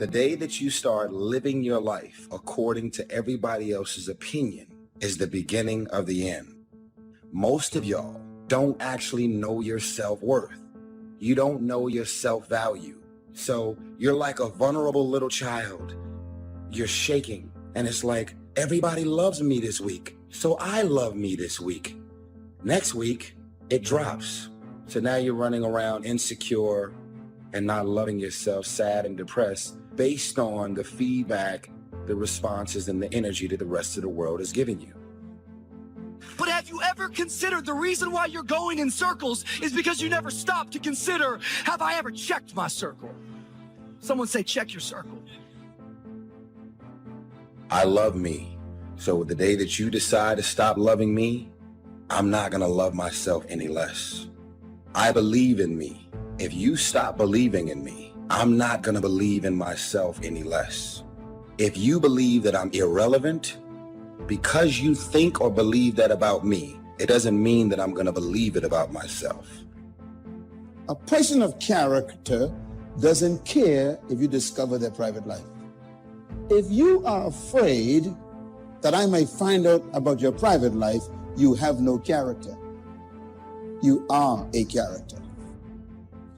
The day that you start living your life according to everybody else's opinion is the beginning of the end. Most of y'all don't actually know your self-worth. You don't know your self-value. So you're like a vulnerable little child. You're shaking, and it's like, everybody loves me this week, so I love me this week. Next week, it drops. So now you're running around insecure and not loving yourself, sad and depressed, based on the feedback, the responses, and the energy that the rest of the world is giving you. But have you ever considered the reason why you're going in circles is because you never stop to consider, have I ever checked my circle? Someone say, check your circle. I love me. So the day that you decide to stop loving me, I'm not gonna love myself any less. I believe in me. If you stop believing in me, I'm not gonna believe in myself any less. If you believe that I'm irrelevant, because you think or believe that about me, it doesn't mean that I'm gonna believe it about myself. A person of character doesn't care if you discover their private life. If you are afraid that I may find out about your private life, you have no character. You are a character.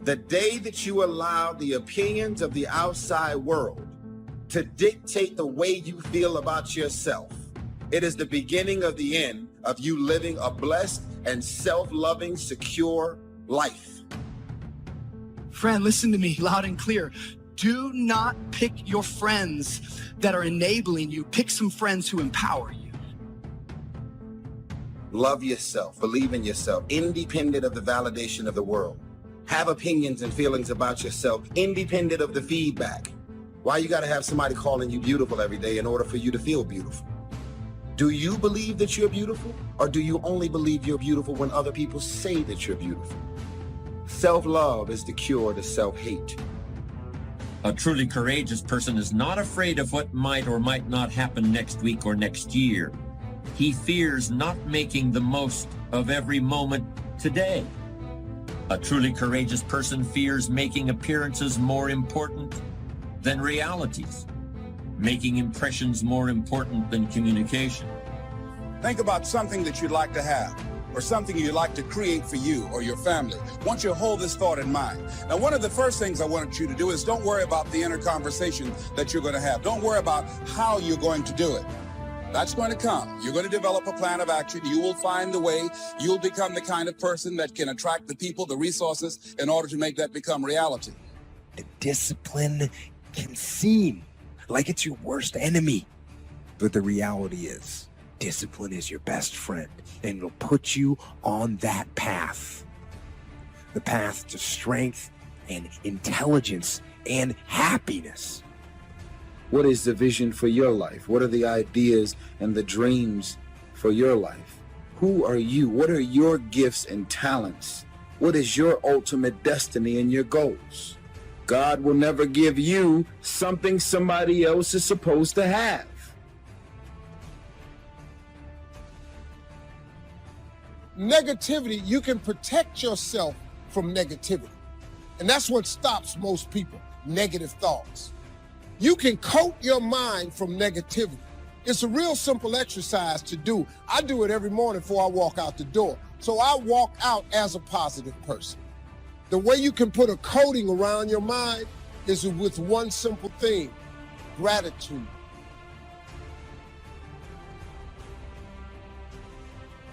The day that you allow the opinions of the outside world to dictate the way you feel about yourself, it is the beginning of the end of you living a blessed and self-loving, secure life. Friend, listen to me loud and clear. Do not pick your friends that are enabling you. Pick some friends who empower you. Love yourself, believe in yourself, independent of the validation of the world. Have opinions and feelings about yourself, independent of the feedback. Why you gotta have somebody calling you beautiful every day in order for you to feel beautiful? Do you believe that you're beautiful, or do you only believe you're beautiful when other people say that you're beautiful? Self-love is the cure to self-hate. A truly courageous person is not afraid of what might or might not happen next week or next year. He fears not making the most of every moment today. A truly courageous person fears making appearances more important than realities, making impressions more important than communication. Think about something that you'd like to have, or something you'd like to create for you or your family. I want you to hold this thought in mind. Now, one of the first things I want you to do is don't worry about the inner conversation that you're going to have. Don't worry about how you're going to do it. That's going to come. You're going to develop a plan of action. You will find the way. You'll become the kind of person that can attract the people, the resources, in order to make that become reality. The discipline can seem like it's your worst enemy, but the reality is, discipline is your best friend, and it'll put you on that path. The path to strength and intelligence and happiness. What is the vision for your life? What are the ideas and the dreams for your life? Who are you? What are your gifts and talents? What is your ultimate destiny and your goals? God will never give you something somebody else is supposed to have. Negativity, you can protect yourself from negativity. And that's what stops most people, negative thoughts. You can coat your mind from negativity. It's a real simple exercise to do. I do it every morning before I walk out the door. So I walk out as a positive person. The way you can put a coating around your mind is with one simple thing: gratitude.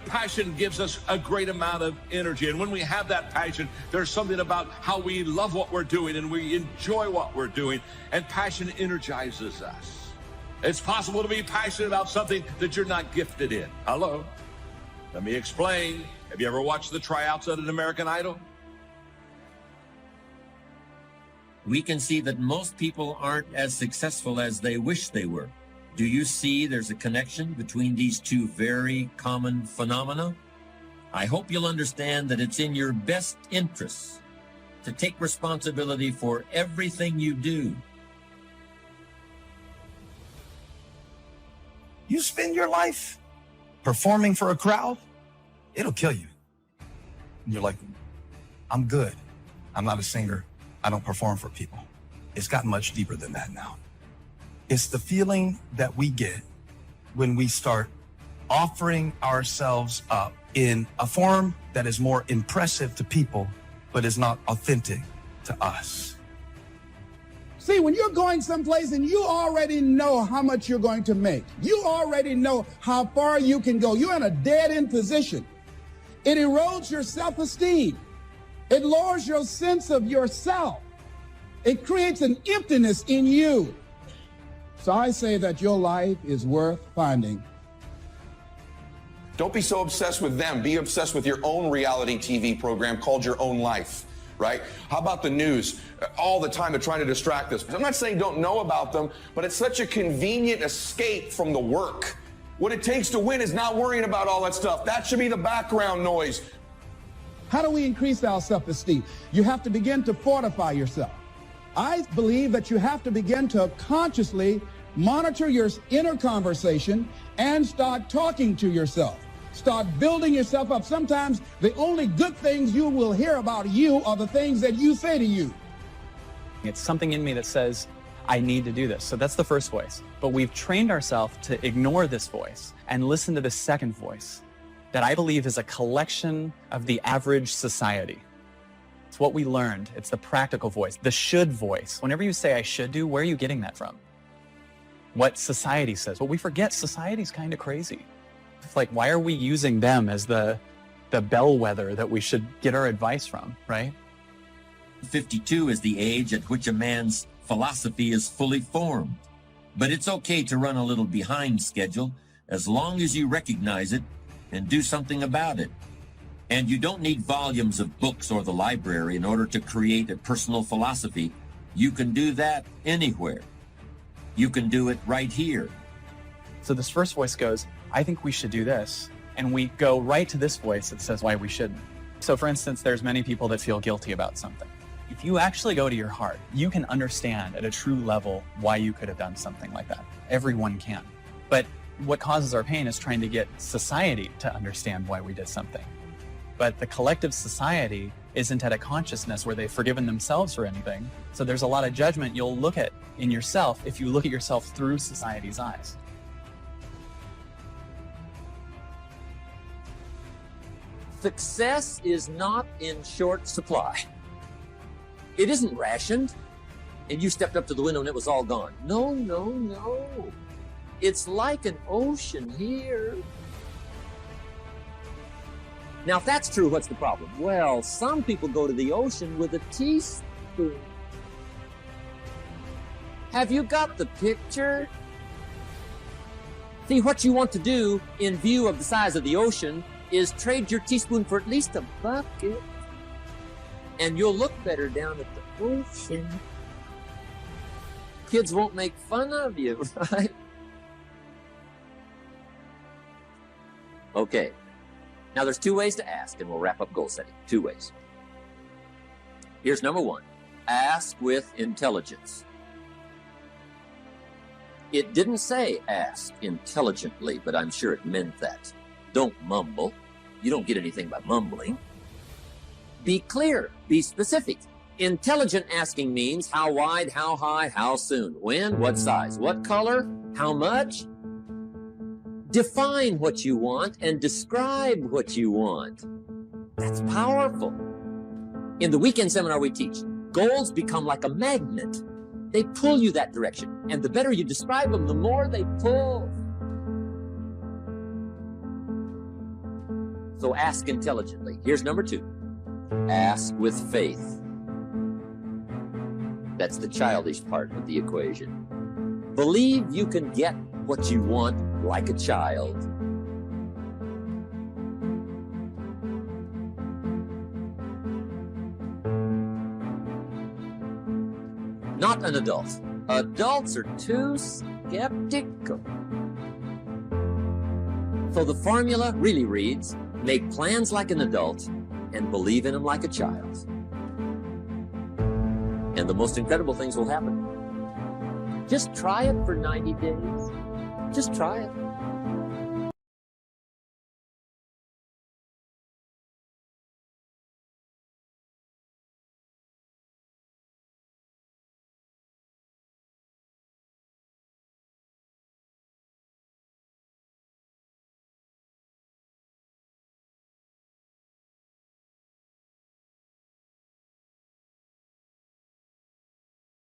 Passion gives us a great amount of energy, and when we have that passion, there's something about how we love what we're doing and we enjoy what we're doing, and passion energizes us. It's possible to be passionate about something that you're not gifted in. Hello? Let me explain. Have you ever watched the tryouts at an American Idol? We can see that most people aren't as successful as they wish they were. Do you see there's a connection between these two very common phenomena? I hope you'll understand that it's in your best interests to take responsibility for everything you do. You spend your life performing for a crowd, it'll kill you. And you're like, I'm good. I'm not a singer. I don't perform for people. It's gotten much deeper than that now. It's the feeling that we get when we start offering ourselves up in a form that is more impressive to people, but is not authentic to us. See, when you're going someplace and you already know how much you're going to make, you already know how far you can go, you're in a dead-end position. It erodes your self-esteem. It lowers your sense of yourself. It creates an emptiness in you. So I say that your life is worth finding. Don't be so obsessed with them. Be obsessed with your own reality TV program called Your Own Life, right? How about the news? All the time they're trying to distract us. I'm not saying don't know about them, but it's such a convenient escape from the work. What it takes to win is not worrying about all that stuff. That should be the background noise. How do we increase our self-esteem? You have to begin to fortify yourself. I believe that you have to begin to consciously monitor your inner conversation and start talking to yourself. Start building yourself up. Sometimes the only good things you will hear about you are the things that you say to you. It's something in me that says, I need to do this. So that's the first voice. But we've trained ourselves to ignore this voice and listen to the second voice that I believe is a collection of the average society. It's what we learned. It's the practical voice, the should voice. Whenever you say I should do, where are you getting that from? What society says. Well, we forget society's kind of crazy. It's like, why are we using them as the bellwether that we should get our advice from, right? 52 is the age at which a man's philosophy is fully formed. But it's okay to run a little behind schedule as long as you recognize it and do something about it. And you don't need volumes of books or the library in order to create a personal philosophy. You can do that anywhere. You can do it right here. So this first voice goes, I think we should do this. And we go right to this voice that says why we shouldn't. So for instance, there's many people that feel guilty about something. If you actually go to your heart, you can understand at a true level why you could have done something like that. Everyone can. But what causes our pain is trying to get society to understand why we did something. But the collective society isn't at a consciousness where they've forgiven themselves for anything. So there's a lot of judgment you'll look at in yourself if you look at yourself through society's eyes. Success is not in short supply. It isn't rationed, and you stepped up to the window and it was all gone. No, no, no. It's like an ocean here. Now, if that's true, what's the problem? Well, some people go to the ocean with a teaspoon. Have you got the picture? See, what you want to do in view of the size of the ocean is trade your teaspoon for at least a bucket. And you'll look better down at the ocean. Kids won't make fun of you, right? Okay. Now there's two ways to ask, and we'll wrap up goal setting. Two ways. Here's number one. Ask with intelligence. It didn't say ask intelligently, but I'm sure it meant that. Don't mumble. You don't get anything by mumbling. Be clear. Be specific. Intelligent asking means how wide, how high, how soon, when, what size, what color, how much. Define what you want and describe what you want. That's powerful. In the weekend seminar we teach, goals become like a magnet. They pull you that direction. And the better you describe them, the more they pull. So ask intelligently. Here's number two. Ask with faith. That's the childish part of the equation. Believe you can get what you want like a child. Not an adult. Adults are too skeptical. So the formula really reads, make plans like an adult and believe in them like a child. And the most incredible things will happen. Just try it for 90 days. Just try it.